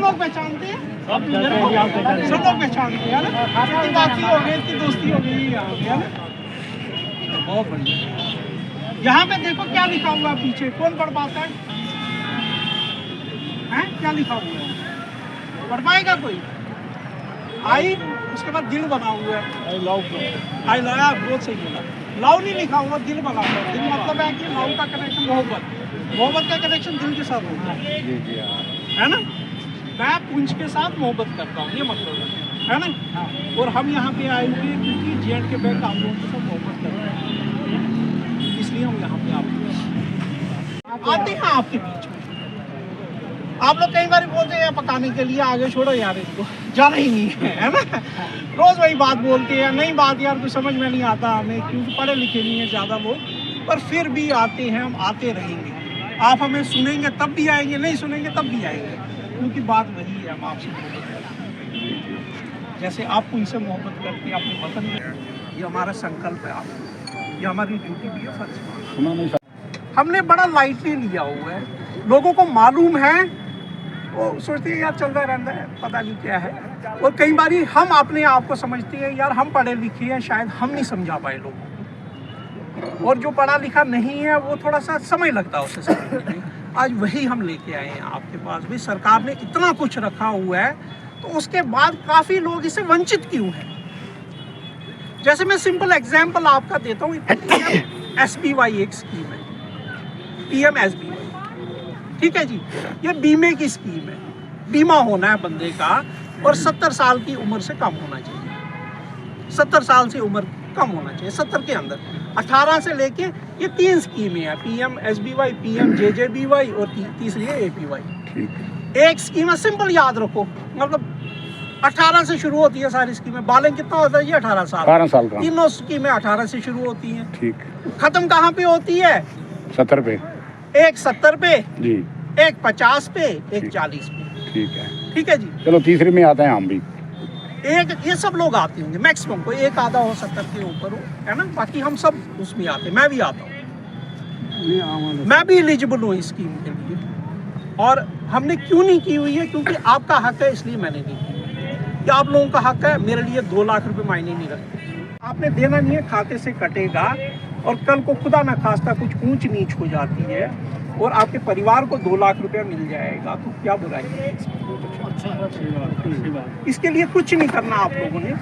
लोग पहचानते हैं, सब लोग पहचानते हैं ना। इतनी बातचीत हो गई, इतनी दोस्ती हो गई यहाँ पे, है ना। बहुत बढ़िया। यहाँ पे देखो क्या लिखा हुआ है पीछे, कौन पढ़ पाता है? क्या लिखा हुआ है? पढ़ पाएगा कोई? आई, उसके बाद दिल बना हुआ है, आई लव, बहुत सही बोला। लव नहीं लिखा हुआ, दिल बना हुआ है। दिल मतलब है कि लव का कनेक्शन मोहब्बत का कनेक्शन दिल के साथ होता है ना। मैं पुंछ के साथ मोहब्बत करता हूँ, ये मतलब है ना। और हम यहाँ पे आए हुए क्योंकि जेएंड के बैंक आप लोगों के साथ मोहब्बत करते हैं, इसलिए हम यहाँ पे आते हैं आपके बीच में। आप लोग कई बार बोलते हैं पकाने के लिए, आगे छोड़ो यार, इसको जाना ही नहीं है ना। रोज वही बात बोलते हैं, नई बात यार कुछ समझ में नहीं आता हमें, क्योंकि पढ़े लिखे नहीं है ज़्यादा लोग, पर फिर भी आते हैं, हम आते रहेंगे। आप हमें सुनेंगे तब भी आएंगे, नहीं सुनेंगे तब भी आएंगे, क्योंकि बात वही है, हम आपसे मोहब्बत करते हैं। जैसे आप उनसे मोहब्बत करते हैं अपने वतन में, ये हमारा संकल्प है, आप ये हमारी ड्यूटी भी है, फर्ज हमने बड़ा लाइटली लिया हुआ है। लोगों को मालूम है, वो सोचते हैं यार चलता रहता है, पता नहीं क्या है। और कई बार हम अपने आप को समझते हैं यार हम पढ़े लिखे हैं, शायद हम नहीं समझा पाए लोगों को, और जो पढ़ा लिखा नहीं है वो थोड़ा सा समय लगता है उसे समझने में। आज वही हम लेके आए हैं आपके पास भी। सरकार ने इतना कुछ रखा हुआ है, तो उसके बाद काफ़ी लोग इससे वंचित क्यों हैं? जैसे मैं सिंपल एग्जाम्पल आपका देता हूँ, SBY एक स्कीम है, PMSBY, ठीक है जी। ये बीमे की स्कीम है, बीमा होना है बंदे का, और 70 साल की उम्र से कम होना चाहिए, 70 साल से उम्र कम होना चाहिए, 70 के अंदर। 18 से लेके ये 3 स्कीमें हैं, PMSBY, PMJJBY और तीसरी है APY। एक स्कीम है, सिंपल याद रखो, मतलब 18 से शुरू होती है सारी स्कीमें। बालन कितना होता है जी? 18 साल का। तीनों स्कीमें 18 से शुरू होती हैं। ठीक। खत्म कहाँ पे होती है? 70 पे। एक 70 पे जी, एक 50 पे, एक 40 पे। ठीक है, ठीक है जी। चलो तीसरे में आते हैं हम भी। एक ये सब लोग आते होंगे मैक्सिमम, कोई एक आधा हो 70 के ऊपर हो, है ना। बाकी हम सब उसमें आते हैं, मैं भी आता हूँ, मैं भी एलिजिबल हूँ इस स्कीम के लिए। और हमने क्यों नहीं की हुई है? क्योंकि आपका हक है, इसलिए मैंने नहीं की। कि आप लोगों का हक है, मेरे लिए 2 लाख रुपए मायने नहीं रखते। आपने देना नहीं है, खाते से कटेगा, और कल को खुदा ना खास्ता कुछ ऊंच नीच हो जाती है और आपके परिवार को 2 लाख रुपया मिल जाएगा, तो क्या बुराई है? इसके लिए कुछ नहीं करना आप लोगों ने।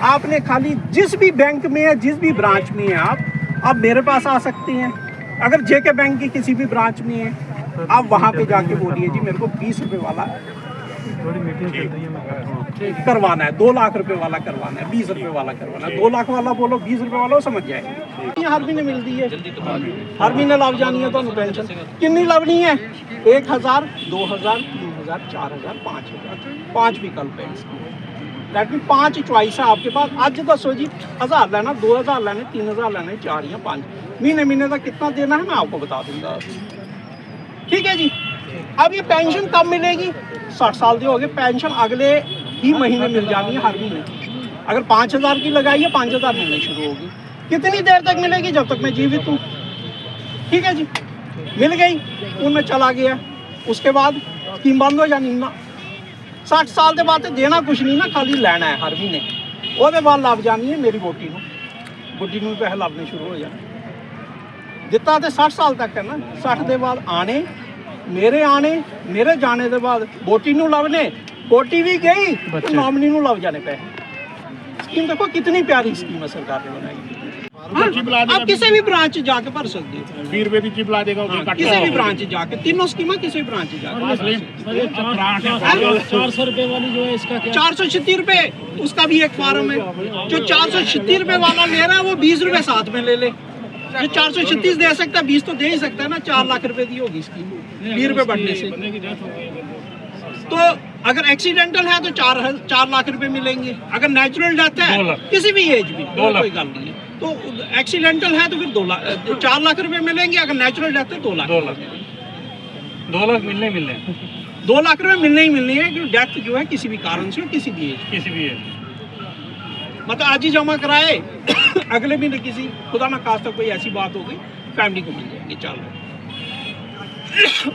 आपने खाली जिस भी बैंक में है, जिस भी ब्रांच में है, आप मेरे पास आ सकते हैं। अगर JK बैंक की किसी भी ब्रांच में है, आप वहाँ पे जाके बोलिए जी मेरे को 20 रुपए वाला करवाना है, 2 लाख रुपए वाला करवाना है, 20 रुपए वाला करवाना है। 2 लाख वाला बोलो, 20 रुपए वाला समझ जाएगा। हर महीने मिलती है, हर महीने लाभ जानी है तो पेंशन कितनी लाभनी है? 1000, 2000, 3000, 4000, 5000, 5 विकल्प है इसकी। दैट मीन 5 चॉइस है आपके पास। आज दसो जी 1000 लेना, 2000 लेने, 3000 लेने, 4 या 5 महीने तक कितना देना है मैं आपको बता दूंगा। ठीक है जी। अब ये पेंशन कब मिलेगी? 60 साल के हो गए, पेंशन अगले ही महीने मिल जानी है, हर महीने। अगर 5000 की लगाई है, 5000 मिलनी शुरू होगी। कितनी देर तक मिलेगी? जब तक मैं जीवित हूँ। ठीक है जी। मिल गई, उनमें चला गया, उसके बाद स्कीम बंद हो जानी ना। 60 साल के बाद देना कुछ नहीं ना, खाली लेना है हर महीने। ਉਹਦੇ बाद ਲੱਭ जानी है मेरी वोटी ਨੂੰ पैसे ਲੱਭਣੇ शुरू हो जाने। जितना तो 60 साल तक है ना, 60 के बाद आने, मेरे जाने के बाद वोटी ਨੂੰ ਲੱਭਣੇ, वोटी भी गई तो नॉमिनी ਨੂੰ ਲੱਭ जाने पैसे। स्कीम देखो कितनी प्यारी स्कीम है सरकार ने बनाई। आप किसी भी ब्रांच जाके भर सकते हो, 20 रुपए की चिप ला देगा, किसी भी ब्रांच जाके, तीनों स्कीम किसी भी ब्रांच जाके। 400 रुपए वाली जो है इसका क्या? 436 रुपए, उसका भी एक फार्म है। जो 436 रुपए वाला ले रहा है वो 20 रुपए साथ में ले ले। जो 436 दे सकता है, 20 तो दे ही सकता है ना। 4 लाख रुपए दी होगी स्कीम 20 रुपए बढ़ने से। तो अगर एक्सीडेंटल है तो 4 लाख रुपए मिलेंगे। अगर नेचुरल डेथ है किसी भी एज में, कोई गल नहीं है, तो एक्सीडेंटल है तो फिर 4 लाख रुपए मिलेंगे। अगर नेचुरल डेथ है 2 लाख। 2 लाख मिलने 2 लाख रुपए मिलने ही मिलने हैं, क्योंकि डेथ जो है किसी भी कारण से, किसी भी एज मतलब आज ही जमा कराए, अगले महीने किसी खुदा ना खास्ता कोई ऐसी बात हो गई, फैमिली को मिल जाएंगे 4 लाख।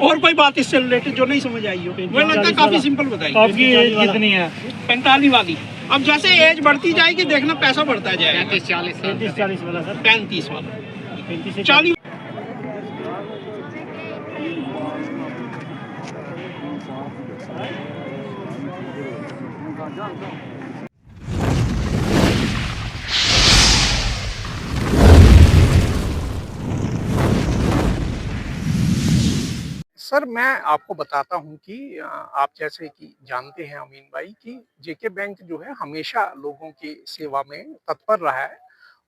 और कोई बात इससे रिलेटेड जो नहीं समझ आई हो? मुझे लगता है काफी सिंपल बताई। आपकी एज कितनी है? 45 वाली। अब जैसे एज बढ़ती जाएगी देखना पैसा बढ़ता जाएगा। 35-40 वाला सर। 35 वाला 35 से 40। सर मैं आपको बताता हूँ कि आप जैसे कि जानते हैं अमीन भाई कि जेके बैंक जो है हमेशा लोगों की सेवा में तत्पर रहा है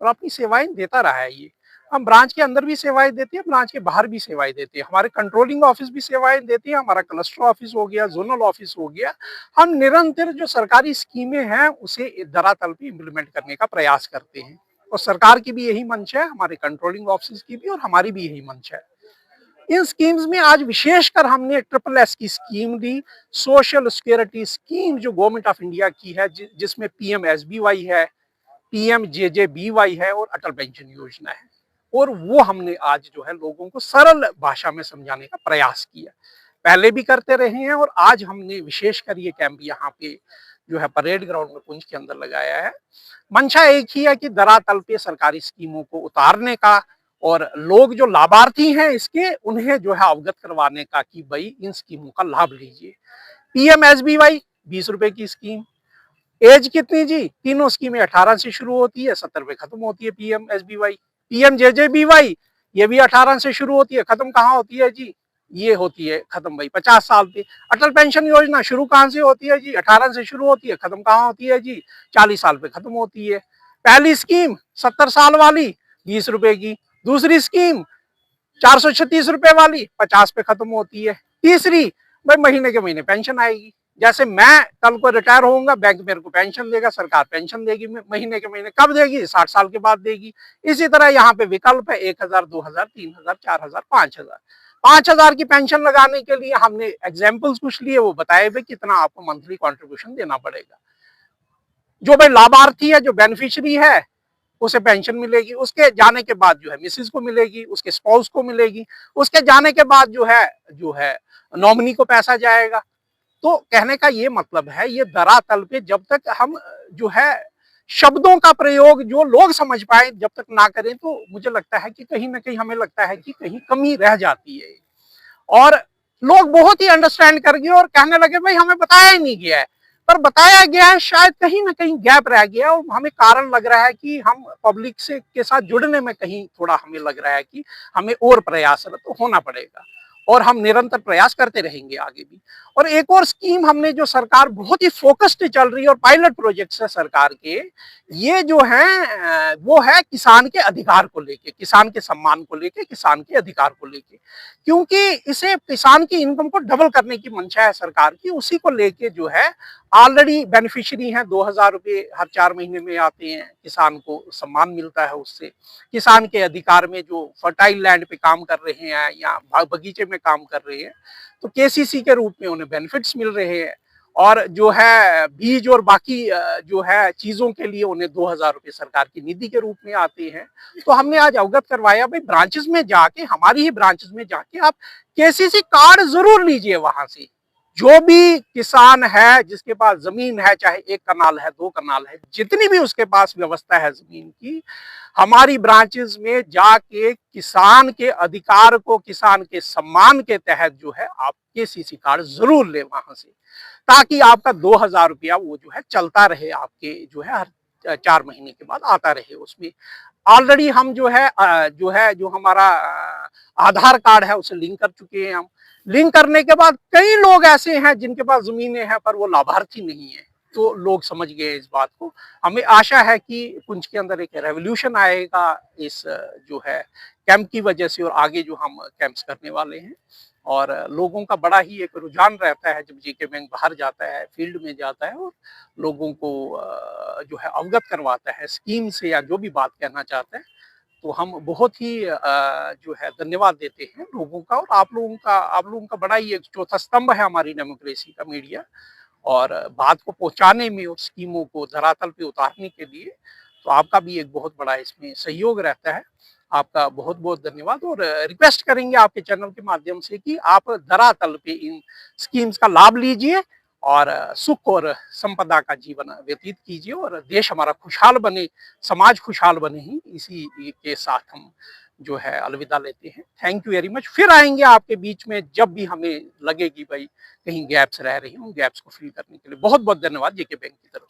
और अपनी सेवाएं देता रहा है। ये हम ब्रांच के अंदर भी सेवाएं देते हैं, ब्रांच के बाहर भी सेवाएं देते हैं, हमारे कंट्रोलिंग ऑफिस भी सेवाएं देती है, हमारा क्लस्टर ऑफिस हो गया, जोनल ऑफिस हो गया। हम निरंतर जो सरकारी स्कीमें हैं उसे धरातल पे इम्प्लीमेंट करने का प्रयास करते हैं और सरकार की भी यही मंशा है, हमारे कंट्रोलिंग ऑफिस की भी और हमारी भी यही मंशा है। इन स्कीम्स में आज विशेषकर हमने ट्रिपल एस की स्कीम ली, सोशल सिक्योरिटी स्कीम जो गवर्नमेंट ऑफ इंडिया की है, जिसमें पीएमएसबीवाई है, पीएमजेजेबीवाई है और अटल पेंशन योजना है। और वो हमने आज जो है लोगों को सरल भाषा में समझाने का प्रयास किया। पहले भी करते रहे हैं और आज हमने विशेषकर ये कैंप यहाँ पे जो है परेड ग्राउंड में पुंछ के अंदर लगाया है। मंशा एक ही है कि धरातल पे सरकारी स्कीमों को उतारने का और लोग जो लाभार्थी हैं इसके उन्हें जो है अवगत करवाने का कि भाई इन स्कीमों का लाभ लीजिए। पीएमएसबीवाई 20 रुपए की स्कीम। एज कितनी जी? तीनों स्कीमें 18 से शुरू होती है, 70 पे खत्म होती है पीएमएसबीवाई। पीएमजेजेबीवाई ये भी 18 से शुरू होती है, खत्म कहाँ होती है जी? ये होती है खत्म भाई 50 साल पे। अटल पेंशन योजना शुरू कहाँ से होती है जी? 18 से शुरू होती है, खत्म कहाँ होती है जी? 40 साल पे खत्म होती है। पहली स्कीम 70 साल वाली 20 रुपए की, दूसरी स्कीम 436 रुपए वाली 50 पे खत्म होती है, तीसरी भाई महीने के महीने पेंशन आएगी। जैसे मैं कल को रिटायर होऊंगा, बैंक मेरे को पेंशन देगा, सरकार पेंशन देगी महीने के महीने। कब देगी? 60 साल के बाद देगी। इसी तरह यहाँ पे विकल्प है 1000, 2000, 3000, 4000, 5000। 5000 की पेंशन लगाने के लिए हमने एग्जाम्पल्स कुछ लिए, वो बताए भाई कितना आपको मंथली कॉन्ट्रीब्यूशन देना पड़ेगा। जो भाई लाभार्थी है, जो बेनिफिशियरी है, उसे पेंशन मिलेगी। उसके जाने के बाद जो है मिसेज को मिलेगी, उसके स्पाउस को मिलेगी। उसके जाने के बाद जो है नॉमिनी को पैसा जाएगा। तो कहने का ये मतलब है, ये धरातल पे जब तक हम जो है शब्दों का प्रयोग जो लोग समझ पाए जब तक ना करें, तो मुझे लगता है कि कहीं ना कहीं हमें लगता है कि कहीं कमी रह जाती है। और लोग बहुत ही अंडरस्टैंड कर गए और कहने लगे भाई हमें बताया ही नहीं गया है। पर बताया गया है, शायद कहीं ना कहीं गैप रह गया और हमें कारण लग रहा है कि हम पब्लिक से के साथ जुड़ने में कहीं थोड़ा हमें लग रहा है कि हमें और प्रयासरत होना पड़ेगा और हम निरंतर प्रयास करते रहेंगे आगे भी। और एक और स्कीम हमने जो सरकार बहुत ही फोकस्ड चल रही है और पायलट प्रोजेक्ट्स है सरकार के, ये जो है वो है किसान के अधिकार को लेके, किसान के सम्मान को लेके, किसान के अधिकार को लेके। क्योंकि इसे किसान की इनकम को डबल करने की मंशा है सरकार की, उसी को लेके जो है ऑलरेडी बेनिफिशियरी हैं, 2000 रुपये हर 4 महीने में आते हैं, किसान को सम्मान मिलता है उससे। किसान के अधिकार में जो फर्टाइल लैंड पे काम कर रहे हैं या बगीचे में काम कर रहे हैं, तो केसीसी के रूप में उन्हें बेनिफिट्स मिल रहे हैं। और जो है बीज और बाकी जो है चीजों के लिए उन्हें 2000 रुपये सरकार की निधि के रूप में आते हैं। तो हमने आज अवगत करवाया भाई ब्रांचेस में जाके, हमारी ही ब्रांचेस में जाके आप केसीसी कार्ड जरूर लीजिए। वहां से जो भी किसान है जिसके पास जमीन है, चाहे 1 कनाल है, 2 कनाल है, जितनी भी उसके पास व्यवस्था है जमीन की, हमारी ब्रांचेस में जाके किसान के अधिकार को, किसान के सम्मान के तहत जो है आप केसीसी कार्ड जरूर ले वहां से, ताकि आपका 2000 रुपया वो जो है चलता रहे, आपके जो है हर 4 महीने के बाद आता रहे। उसमें ऑलरेडी हम जो हमारा आधार कार्ड है उसे लिंक कर चुके हैं। हम लिंक करने के बाद कई लोग ऐसे हैं जिनके पास जमीनें हैं पर वो लाभार्थी नहीं है, तो लोग समझ गए इस बात को। हमें आशा है कि पुंछ के अंदर एक रेवोल्यूशन आएगा इस जो है कैंप की वजह से, और आगे जो हम कैंप्स करने वाले हैं। और लोगों का बड़ा ही एक रुझान रहता है जब जेके बैंक बाहर जाता है, फील्ड में जाता है और लोगों को जो है अवगत करवाता है स्कीम से या जो भी बात कहना चाहता है। तो हम बहुत ही जो है धन्यवाद देते हैं लोगों का। और आप लोगों का बड़ा ही एक चौथा स्तंभ है हमारी डेमोक्रेसी का मीडिया, और बात को पहुंचाने में और स्कीमों को धरातल पे उतारने के लिए तो आपका भी एक बहुत बड़ा इसमें सहयोग रहता है। आपका बहुत बहुत धन्यवाद और रिक्वेस्ट करेंगे आपके चैनल के माध्यम से कि आप धरातल पे इन स्कीम्स का लाभ लीजिए और सुख और संपदा का जीवन व्यतीत कीजिए और देश हमारा खुशहाल बने, समाज खुशहाल बने, ही इसी के साथ हम जो है अलविदा लेते हैं। Thank you very much. फिर आएंगे आपके बीच में जब भी हमें लगे कि भाई कहीं गैप्स रह रही हैं, उन गैप्स को फिल करने के लिए। बहुत बहुत धन्यवाद जेके बैंक की तरफ से।